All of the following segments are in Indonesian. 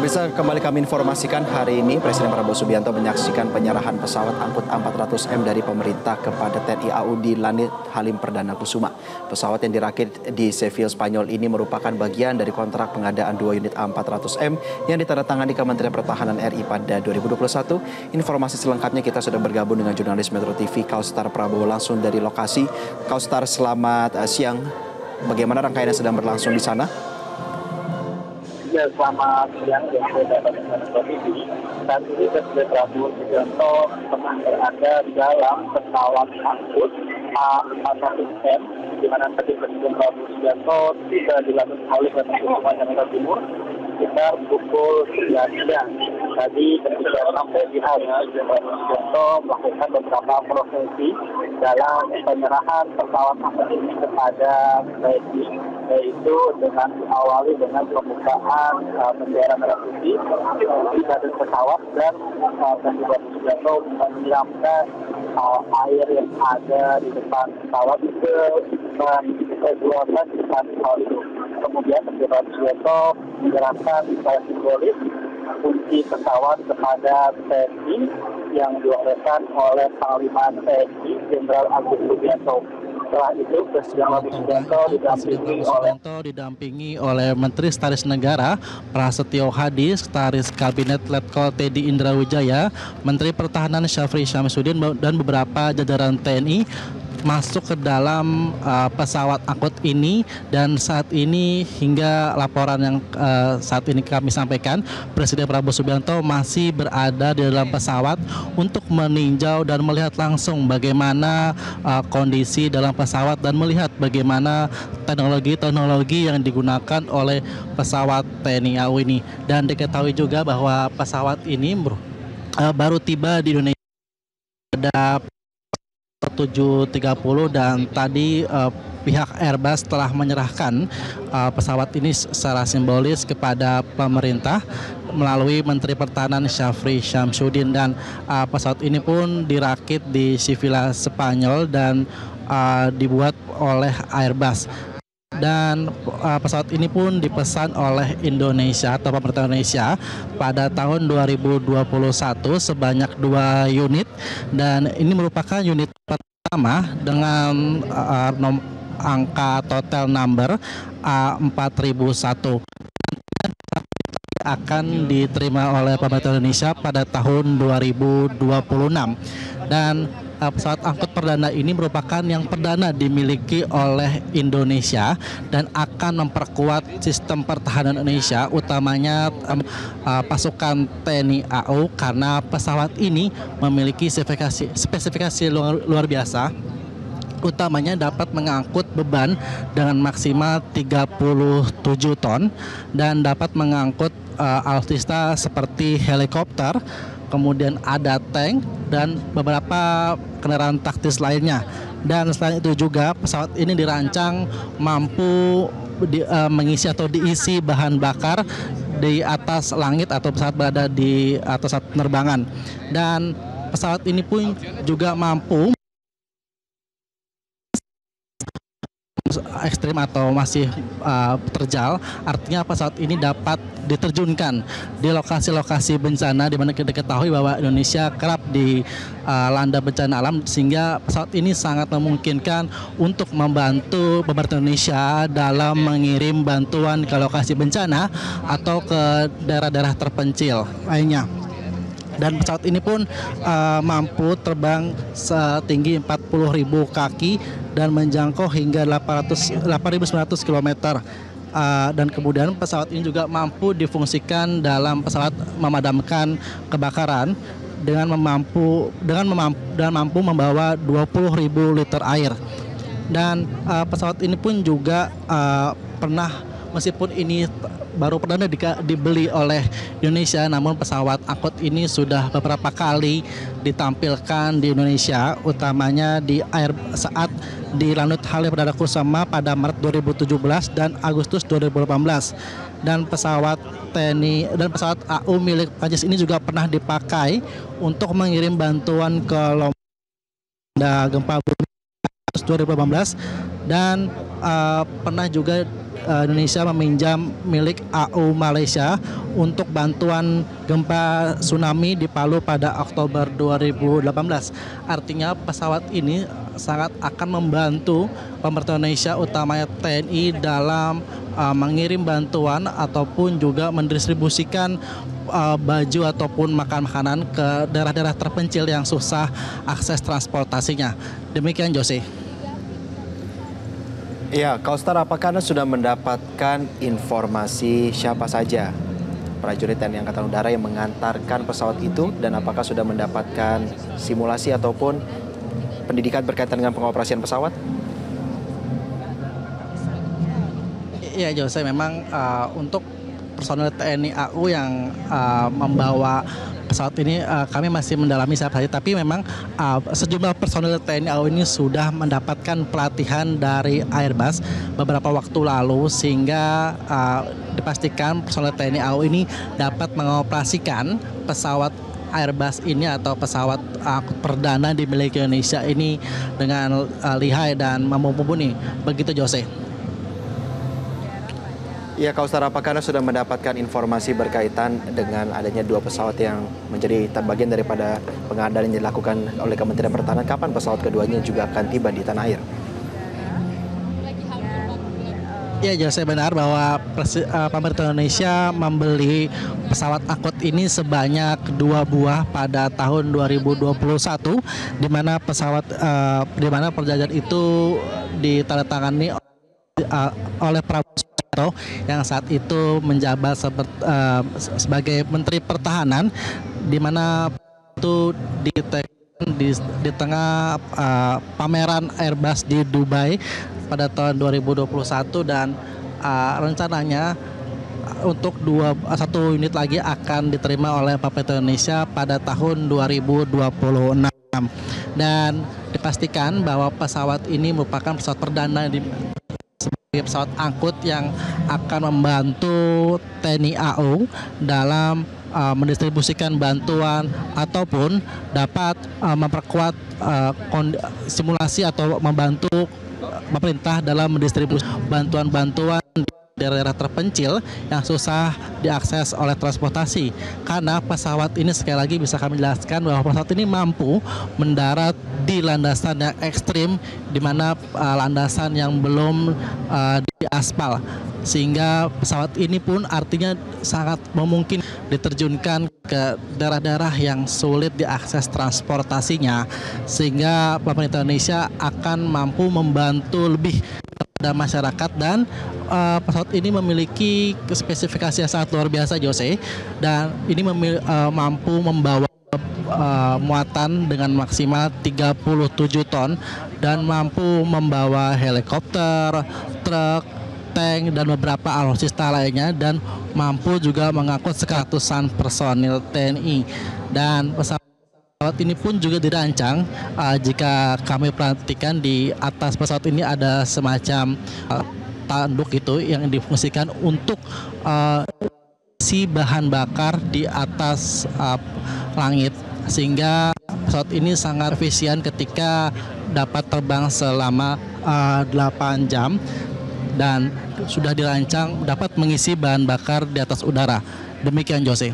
Pemirsa, kembali kami informasikan hari ini Presiden Prabowo Subianto menyaksikan penyerahan pesawat angkut 400M dari pemerintah kepada TNI AU di Lanut Halim Perdana Kusuma. Pesawat yang dirakit di Seville, Spanyol ini merupakan bagian dari kontrak pengadaan 2 unit A400M yang ditandatangani Kementerian Pertahanan RI pada 2021. Informasi selengkapnya kita sudah bergabung dengan jurnalis Metro TV Kaustar Prabowo langsung dari lokasi. Kaustar, selamat siang. Bagaimana rangkaian yang sedang berlangsung di sana? Ya, selamat siang dan saudara Metro TV. Saat ini Presiden Prabowo Subianto tengah berada di dalam pesawat angkut A400M, di mana tadi Presiden Prabowo Subianto tiba di Lanut Halim Perdana Kusuma, Jakarta Timur sekitar pukul 9 siang. Tadi ketika sampai di Halim, Presiden Prabowo Subianto melakukan beberapa prosesi dalam penyerahan pesawat angkut ini kepada TNI, yaitu dengan diawali dengan pembukaan bendera merah putih di badan pesawat dan Presiden Subianto menyiramkan air yang ada di depan pesawat ke keluarkan di depan pesawat itu. Kemudian Presiden Subianto menyerahkan secara simbolis kunci pesawat kepada TNI yang diwakilkan oleh Panglima TNI Jenderal Agus Subianto. Setelah itu Presiden Subianto didampingi oleh Menteri Sekretaris Negara Prasetyo Hadi, Sekretaris Kabinet Letkol Teddy Indra Wijaya, Menteri Pertahanan Syafri Syamsuddin dan beberapa jajaran TNI. masuk ke dalam pesawat angkut ini, dan saat ini hingga laporan yang saat ini kami sampaikan, Presiden Prabowo Subianto masih berada di dalam pesawat untuk meninjau dan melihat langsung bagaimana kondisi dalam pesawat dan melihat bagaimana teknologi yang digunakan oleh pesawat TNI AU ini. Dan diketahui juga bahwa pesawat ini baru tiba di Indonesia pada 7.30 dan tadi pihak Airbus telah menyerahkan pesawat ini secara simbolis kepada pemerintah melalui Menteri Pertahanan Syafri Syamsuddin, dan pesawat ini pun dirakit di Sevilla, Spanyol dan dibuat oleh Airbus. Dan pesawat ini pun dipesan oleh Indonesia atau pemerintah Indonesia pada tahun 2021 sebanyak 2 unit, dan ini merupakan unit pertama dengan angka total number A4001 akan diterima oleh pemerintah Indonesia pada tahun 2026. Dan pesawat angkut perdana ini merupakan yang perdana dimiliki oleh Indonesia dan akan memperkuat sistem pertahanan Indonesia, utamanya pasukan TNI AU, karena pesawat ini memiliki spesifikasi luar biasa, utamanya dapat mengangkut beban dengan maksimal 37 ton dan dapat mengangkut alutsista seperti helikopter, kemudian ada tank dan beberapa kendaraan taktis lainnya. Dan selain itu juga pesawat ini dirancang mampu mengisi atau diisi bahan bakar di atas langit atau pesawat berada di atas penerbangan. Dan pesawat ini pun juga mampu ekstrim atau masih terjal, artinya pesawat ini dapat diterjunkan di lokasi-lokasi bencana di mana kita ketahui bahwa Indonesia kerap dilanda bencana alam, sehingga pesawat ini sangat memungkinkan untuk membantu pemerintah Indonesia dalam mengirim bantuan ke lokasi bencana atau ke daerah-daerah terpencil lainnya. Dan pesawat ini pun mampu terbang setinggi 40.000 kaki dan menjangkau hingga 8.900 km. Dan kemudian pesawat ini juga mampu difungsikan dalam pesawat memadamkan kebakaran dengan mampu membawa 20.000 liter air. Dan pesawat ini pun juga meskipun ini baru perdana dibeli oleh Indonesia, namun pesawat angkut ini sudah beberapa kali ditampilkan di Indonesia, utamanya saat di Lanut Halim Perdana Kusuma pada Maret 2017 dan Agustus 2018. Dan pesawat TNI dan pesawat AU milik Prancis ini juga pernah dipakai untuk mengirim bantuan ke Lombok gempa bumi 2018, dan pernah juga Indonesia meminjam milik AU Malaysia untuk bantuan gempa tsunami di Palu pada Oktober 2018. Artinya pesawat ini sangat akan membantu pemerintah Indonesia, utamanya TNI, dalam mengirim bantuan ataupun juga mendistribusikan baju ataupun makanan ke daerah-daerah terpencil yang susah akses transportasinya. Demikian, Jose. Ya, Kaustar, apakah Anda sudah mendapatkan informasi siapa saja prajurit TNI Angkatan Udara yang mengantarkan pesawat itu, dan apakah sudah mendapatkan simulasi ataupun pendidikan berkaitan dengan pengoperasian pesawat? Iya, Jose, memang untuk personel TNI AU yang membawa pesawat ini kami masih mendalami siapa saja, tapi memang sejumlah personel TNI AU ini sudah mendapatkan pelatihan dari Airbus beberapa waktu lalu, sehingga dipastikan personel TNI AU ini dapat mengoperasikan pesawat Airbus ini atau pesawat perdana dimiliki Indonesia ini dengan lihai dan mumpuni. Begitu, Jose. Ya, Kaustar, apakah Anda sudah mendapatkan informasi berkaitan dengan adanya 2 pesawat yang menjadi bagian daripada pengadaan yang dilakukan oleh Kementerian Pertahanan? Kapan pesawat keduanya juga akan tiba di tanah air? Ya, Jose, benar bahwa pemerintah Indonesia membeli pesawat angkut ini sebanyak 2 buah pada tahun 2021, di mana perjanjian itu ditandatangani oleh Prabowo Subianto yang saat itu menjabat sebagai Menteri Pertahanan, di mana itu di tengah pameran Airbus di Dubai pada tahun 2021, dan rencananya untuk satu unit lagi akan diterima oleh pemerintah Indonesia pada tahun 2026, dan dipastikan bahwa pesawat ini merupakan pesawat perdana sebagai pesawat angkut yang akan membantu TNI AU dalam mendistribusikan bantuan ataupun dapat memperkuat simulasi atau membantu pemerintah dalam mendistribusi bantuan-bantuan di daerah terpencil yang susah diakses oleh transportasi. Karena pesawat ini, sekali lagi bisa kami jelaskan bahwa pesawat ini mampu mendarat di landasan yang ekstrim, di mana landasan yang belum diaspal, sehingga pesawat ini pun artinya sangat memungkinkan diterjunkan ke daerah-daerah yang sulit diakses transportasinya, sehingga pemerintah Indonesia akan mampu membantu lebih kepada masyarakat. Dan pesawat ini memiliki spesifikasi yang sangat luar biasa, Jose, dan ini mampu membawa muatan dengan maksimal 37 ton dan mampu membawa helikopter, truk, tank, dan beberapa alutsista lainnya, dan mampu juga mengangkut seratusan personil TNI. Dan pesawat ini pun juga dirancang, jika kami perhatikan di atas pesawat ini ada semacam tanduk itu yang difungsikan untuk isi bahan bakar di atas langit, sehingga pesawat ini sangat efisien ketika dapat terbang selama 8 jam dan sudah dirancang dapat mengisi bahan bakar di atas udara. Demikian, Jose.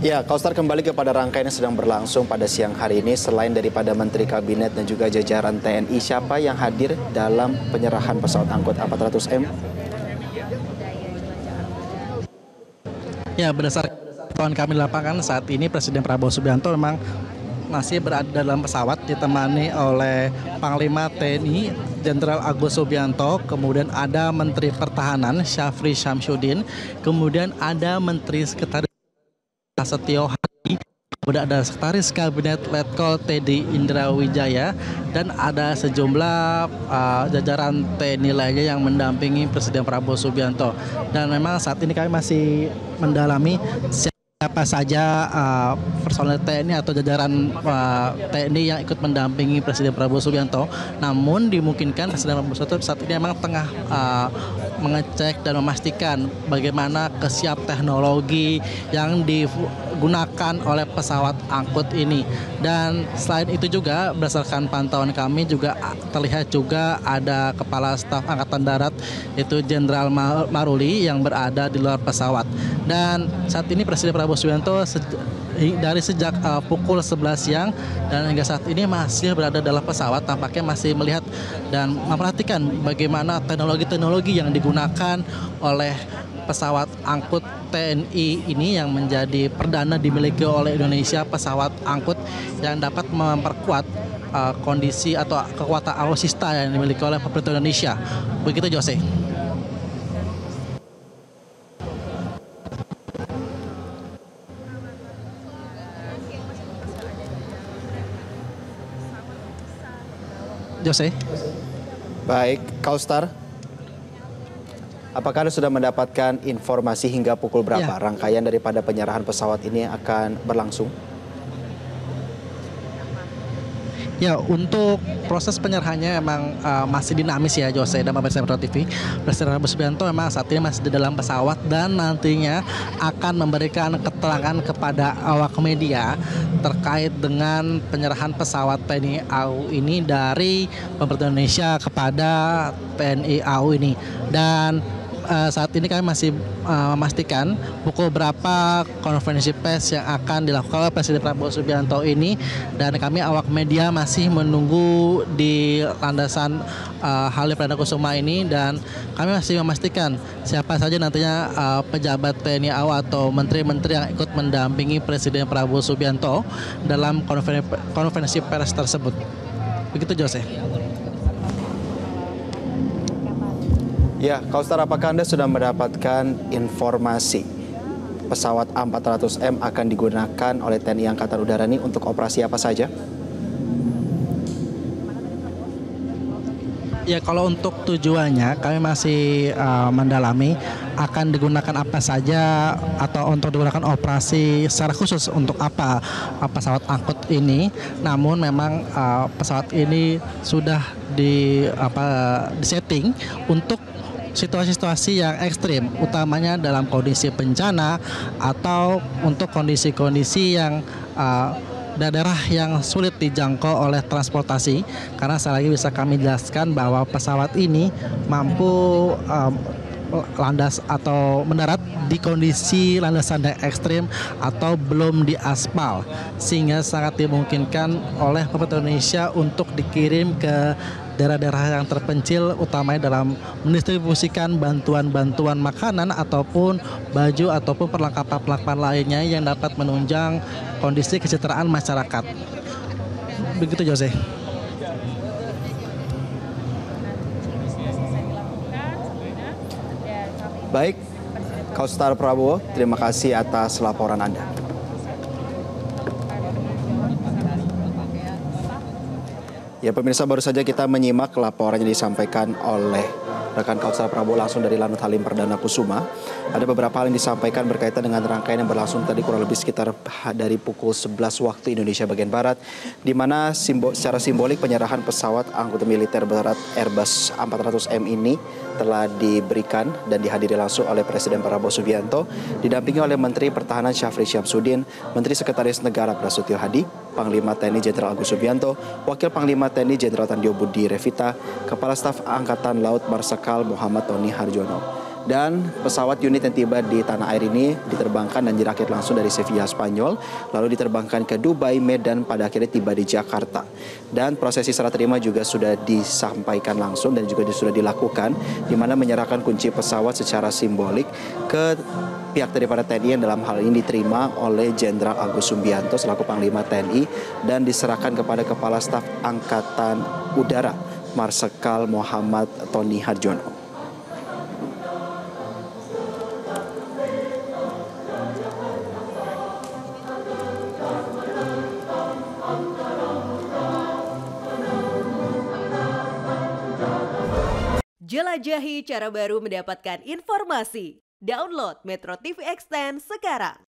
Ya, Kaustar, kembali kepada rangkaian yang sedang berlangsung pada siang hari ini. Selain daripada Menteri Kabinet dan juga jajaran TNI, siapa yang hadir dalam penyerahan pesawat angkut A400M? Ya, berdasarkan pantauan kami di lapangan saat ini, Presiden Prabowo Subianto memang masih berada dalam pesawat ditemani oleh Panglima TNI Jenderal Agus Subianto, kemudian ada Menteri Pertahanan Syafri Syamsuddin, kemudian ada Menteri Sekretaris Setio Hadi, kemudian ada Sekretaris Kabinet Letkol Teddy Indra Wijaya, dan ada sejumlah jajaran TNI lainnya yang mendampingi Presiden Prabowo Subianto. Dan memang saat ini kami masih mendalami siapa saja personel TNI atau jajaran TNI yang ikut mendampingi Presiden Prabowo Subianto. Namun dimungkinkan Presiden Prabowo Subianto saat ini memang tengah mengecek dan memastikan bagaimana kesiap teknologi yang digunakan oleh pesawat angkut ini. Dan selain itu juga berdasarkan pantauan kami juga terlihat juga ada Kepala Staf Angkatan Darat, yaitu Jenderal Maruli, yang berada di luar pesawat. Dan saat ini Presiden Prabowo Subianto dari sejak pukul 11 siang dan hingga saat ini masih berada dalam pesawat, tampaknya masih melihat dan memperhatikan bagaimana teknologi-teknologi yang digunakan oleh pesawat angkut TNI ini yang menjadi perdana dimiliki oleh Indonesia, pesawat angkut yang dapat memperkuat kondisi atau kekuatan alutsista yang dimiliki oleh pemerintah Indonesia. Begitu, Jose. Jose. Baik, Kaustar. Apakah Anda sudah mendapatkan informasi hingga pukul berapa rangkaian daripada penyerahan pesawat ini akan berlangsung? Ya, untuk proses penyerahannya memang masih dinamis ya, Jose dan pemirsa Metro TV. Presiden Prabowo Subianto memang saat ini masih di dalam pesawat dan nantinya akan memberikan keterangan kepada awak media terkait dengan penyerahan pesawat TNI AU ini dari pemerintah Indonesia kepada TNI AU ini. Dan saat ini kami masih memastikan pukul berapa konferensi pers yang akan dilakukan oleh Presiden Prabowo Subianto ini, dan kami awak media masih menunggu di landasan Halim Perdana Kusuma ini, dan kami masih memastikan siapa saja nantinya pejabat TNI AU atau menteri-menteri yang ikut mendampingi Presiden Prabowo Subianto dalam konferensi pers tersebut. Begitu, Jose. Ya, Kaustar, apakah Anda sudah mendapatkan informasi pesawat A400M akan digunakan oleh TNI Angkatan Udara ini untuk operasi apa saja? Ya, kalau untuk tujuannya kami masih mendalami akan digunakan apa saja atau untuk digunakan operasi secara khusus untuk apa pesawat angkut ini. Namun memang pesawat ini sudah disetting untuk situasi-situasi yang ekstrim, utamanya dalam kondisi bencana atau untuk kondisi-kondisi yang daerah yang sulit dijangkau oleh transportasi. Karena sekali lagi bisa kami jelaskan bahwa pesawat ini mampu landas atau mendarat di kondisi landasan yang ekstrim atau belum diaspal, sehingga sangat dimungkinkan oleh pemerintah Indonesia untuk dikirim ke daerah-daerah yang terpencil, utamanya dalam mendistribusikan bantuan-bantuan makanan ataupun baju ataupun perlengkapan-perlengkapan lainnya yang dapat menunjang kondisi kesejahteraan masyarakat. Begitu, Jose. Baik, Kaustar Prabowo, terima kasih atas laporan Anda. Ya, pemirsa, baru saja kita menyimak laporan yang disampaikan oleh rekan Kaustar Prabowo langsung dari Lanut Halim Perdana Kusuma. Ada beberapa hal yang disampaikan berkaitan dengan rangkaian yang berlangsung tadi kurang lebih sekitar dari pukul 11 waktu Indonesia bagian Barat, di mana secara simbolik penyerahan pesawat angkutan militer berat Airbus A400M ini telah diberikan dan dihadiri langsung oleh Presiden Prabowo Subianto, didampingi oleh Menteri Pertahanan Syafri Syamsuddin, Menteri Sekretaris Negara Prasetyo Hadi, Panglima TNI Jenderal Agus Subianto, Wakil Panglima TNI Jenderal Tandio Budi Revita, Kepala Staf Angkatan Laut Marsikal Muhammad Tony Harjono. Dan pesawat unit yang tiba di tanah air ini diterbangkan dan dirakit langsung dari Sevilla, Spanyol, lalu diterbangkan ke Dubai, Medan, pada akhirnya tiba di Jakarta. Dan prosesi serah terima juga sudah disampaikan langsung dan juga sudah dilakukan, di mana menyerahkan kunci pesawat secara simbolik ke pihak daripada TNI yang dalam hal ini diterima oleh Jenderal Agus Subianto selaku Panglima TNI dan diserahkan kepada Kepala Staf Angkatan Udara Marsikal Muhammad Tony Harjono. Jelajahi cara baru mendapatkan informasi. Download Metro TV Extend sekarang.